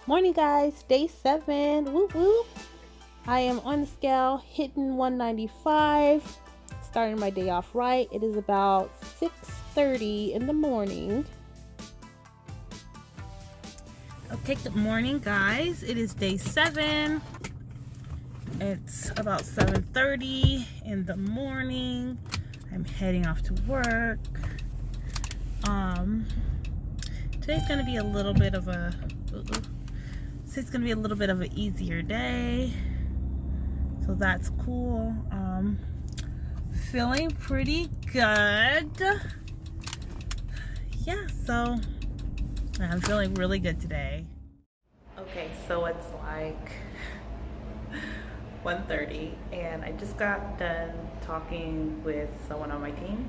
Morning, guys. Day 7. Woo woo. I am on the scale, hitting 195. Starting my day off right. It is about 6:30 in the morning. Okay, good morning, guys. It is day 7. It's about 7:30 in the morning. I'm heading off to work. Today's gonna be a little bit of a Today's gonna be a little bit of an easier day, so that's cool. Feeling pretty good. Yeah, so I'm feeling really good today. Okay, so it's like 1:30 and I just got done talking with someone on my team,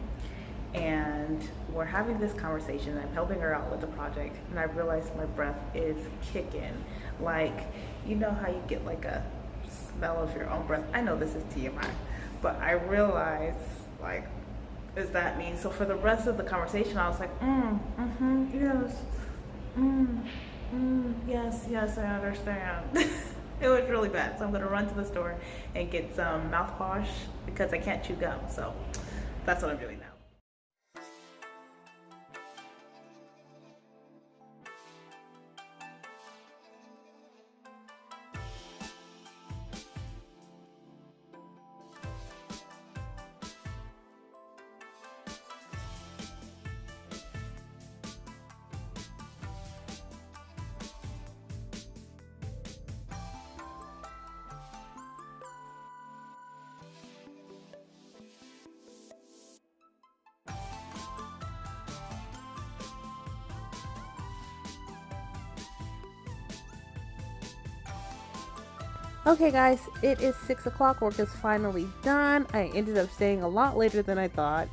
and we're having this conversation. I'm helping her out with the project, and I realized my breath is kicking. Like, you know how you get like a smell of your own breath? I know this is TMI, but I realized, like, is that me? So for the rest of the conversation, I was like, yes, yes, I understand. It was really bad. So I'm gonna run to the store and get some mouthwash because I can't chew gum. So that's what I'm doing now. Okay, guys, it is 6 o'clock. Work is finally done. I ended up staying a lot later than I thought,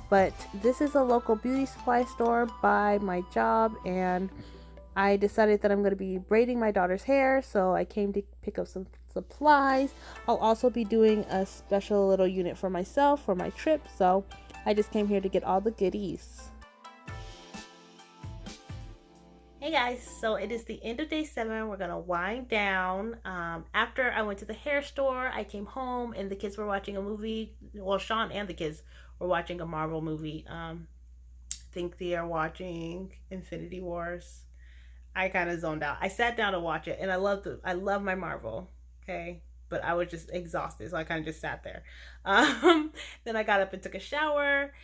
but this is a local beauty supply store by my job, and I decided that I'm going to be braiding my daughter's hair, so I came to pick up some supplies. I'll also be doing a special little unit for myself for my trip, so I just came here to get all the goodies. Hey guys, so it is the end of day 7. We're gonna wind down. After I went to the hair store, I came home and the kids were watching a movie. Well, Sean and the kids were watching a Marvel movie. I think they are watching Infinity Wars. I kind of zoned out. I sat down to watch it, and I love my Marvel. Okay, but I was just exhausted, so I kind of just sat there. Then I got up and took a shower,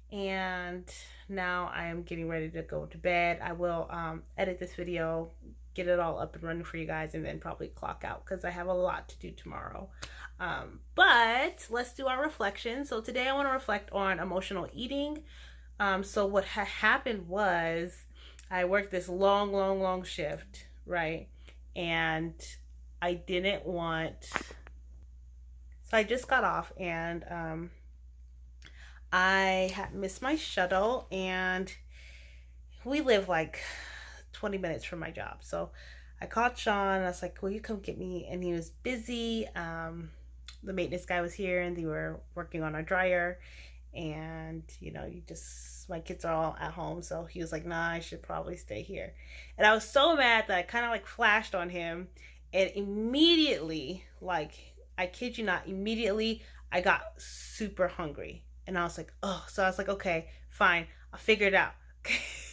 and now I am getting ready to go to bed. I will edit this video, get it all up and running for you guys, and then probably clock out because I have a lot to do tomorrow. But let's do our reflection. So today I want to reflect on emotional eating. So what happened was I worked this long shift, right? And I didn't want, so I just got off, and I had missed my shuttle, and we live like 20 minutes from my job. So I called Sean, and I was like, will you come get me? And he was busy. The maintenance guy was here, and they were working on our dryer, and my kids are all at home, so he was like, nah, I should probably stay here. And I was so mad that I kind of like flashed on him, and immediately, like, I kid you not, immediately I got super hungry. And I was like, oh, so I was like, okay, fine, I'll figure it out.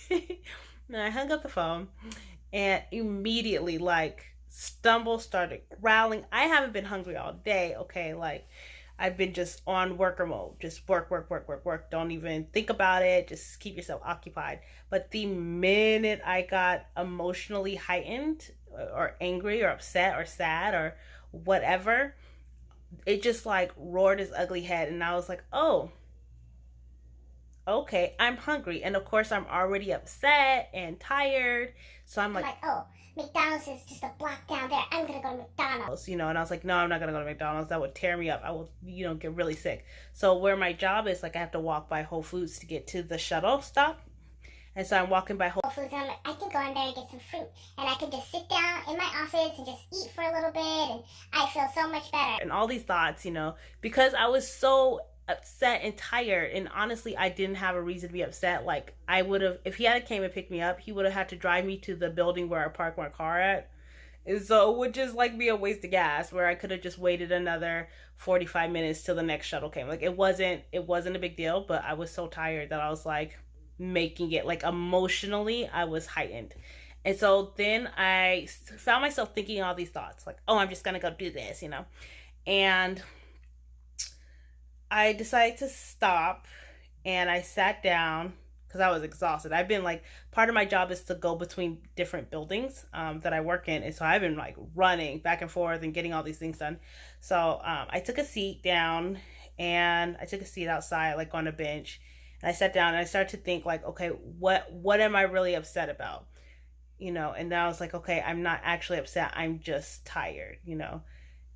And I hung up the phone, and immediately, like, started growling. I haven't been hungry all day, okay? Like, I've been just on worker mode, just work. Don't even think about it. Just keep yourself occupied. But the minute I got emotionally heightened or angry or upset or sad or whatever, it just like roared its ugly head. And I was like, oh, okay, I'm hungry. And of course, I'm already upset and tired. So I'm like, oh, McDonald's is just a block down there. I'm gonna go to McDonald's. And I was like, no, I'm not gonna go to McDonald's. That would tear me up. I will, get really sick. So where my job is, like, I have to walk by Whole Foods to get to the shuttle stop. And so I'm walking by Whole Foods, and I'm like, I can go in there and get some fruit. And I can just sit down in my office and just eat for a little bit. And I feel so much better. And all these thoughts, because I was so upset and tired, and honestly I didn't have a reason to be upset. Like, I would have, if he had came and picked me up, he would have had to drive me to the building where I parked my car at, And so it would just like be a waste of gas where I could have just waited another 45 minutes till the next shuttle came. Like it wasn't a big deal, but I was so tired that I was like making it like emotionally I was heightened. And so then I found myself thinking all these thoughts like, "Oh, I'm just going to go do this, you know." And I decided to stop and I sat down because I was exhausted. I've been like, part of my job is to go between different buildings that I work in. And so I've been like running back and forth and getting all these things done. So I took a seat down and I took a seat outside, like on a bench. And I sat down and I started to think like, okay, what am I really upset about? You know, and then I was like, okay, I'm not actually upset. I'm just tired, you know.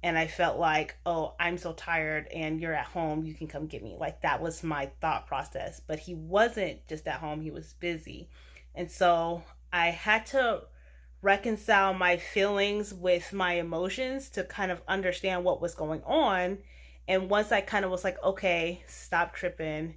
And I felt like, oh, I'm so tired and you're at home, you can come get me. Like that was my thought process. But he wasn't just at home, he was busy. And so I had to reconcile my feelings with my emotions to kind of understand what was going on. And once I kind of was like, okay, stop tripping.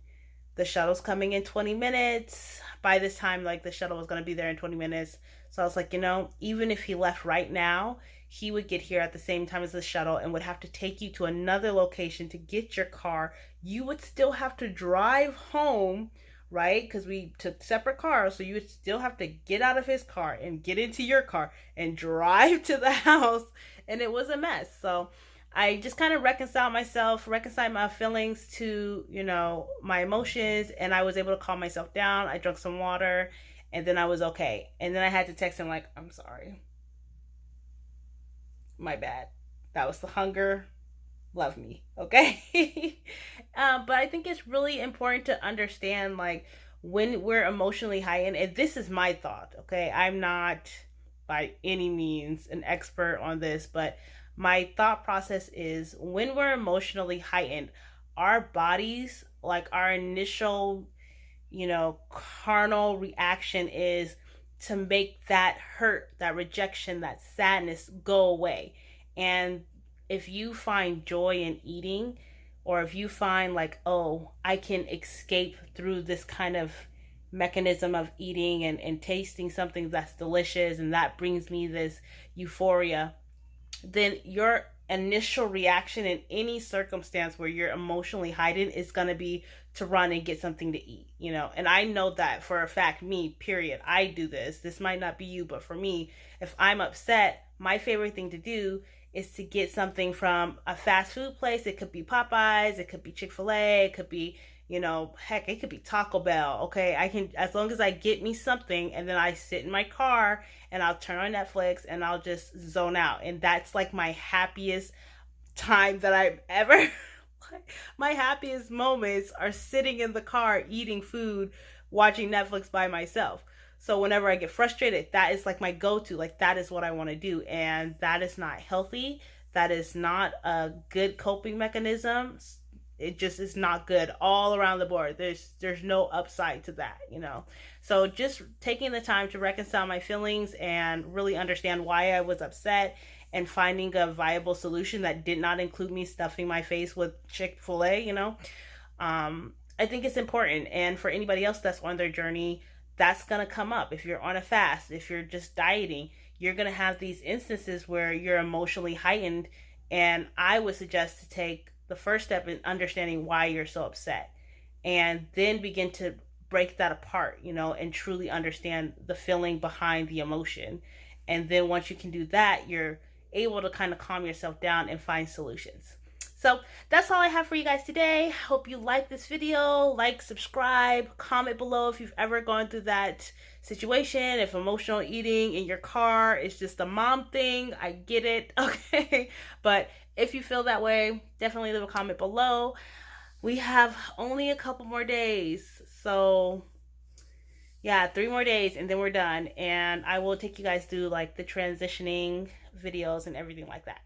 The shuttle's coming in 20 minutes. By this time, like the shuttle was going to be there in 20 minutes. So I was like, you know, even if he left right now, he would get here at the same time as the shuttle and would have to take you to another location to get your car. You would still have to drive home, right? Because we took separate cars. So you would still have to get out of his car and get into your car and drive to the house. And it was a mess. So I just kind of reconciled my feelings to, you know, my emotions, and I was able to calm myself down. I drank some water, and then I was okay. And then I had to text him like, "I'm sorry. My bad. That was the hunger. Love me." Okay. But I think it's really important to understand like when we're emotionally heightened, and this is my thought, okay? I'm not by any means an expert on this, but my thought process is when we're emotionally heightened, our bodies, like our initial, you know, carnal reaction is to make that hurt, that rejection, that sadness go away. And if you find joy in eating, or if you find like, oh, I can escape through this kind of mechanism of eating and tasting something that's delicious and that brings me this euphoria, then your initial reaction in any circumstance where you're emotionally heightened is going to be to run and get something to eat, you know. And I know that for a fact, me, period. I do this. This might not be you, but for me, if I'm upset, my favorite thing to do is to get something from a fast food place. It could be Popeyes, it could be Chick-fil-A, it could be, you know, heck, it could be Taco Bell. Okay, I can, as long as I get me something and then I sit in my car and I'll turn on Netflix and I'll just zone out. And that's like my happiest time that I've ever my happiest moments are sitting in the car eating food, watching Netflix by myself. So whenever I get frustrated, that is like my go-to. Like that is what I want to do, and that is not healthy. That is not a good coping mechanism. It just is not good all around the board. There's no upside to that, you know. So just taking the time to reconcile my feelings and really understand why I was upset and finding a viable solution that did not include me stuffing my face with Chick-fil-A, you know. I think it's important. And for anybody else that's on their journey, that's going to come up. If you're on a fast, if you're just dieting, you're going to have these instances where you're emotionally heightened. And I would suggest to take the first step in understanding why you're so upset, and then begin to break that apart, you know, and truly understand the feeling behind the emotion. And then once you can do that, you're able to kind of calm yourself down and find solutions. So that's all I have for you guys today. Hope you like this video. Like, subscribe, comment below if you've ever gone through that situation. If emotional eating in your car is just a mom thing, I get it, okay? But if you feel that way, definitely leave a comment below. We have only a couple more days. So yeah, 3 more days and then we're done. And I will take you guys through like the transitioning videos and everything like that.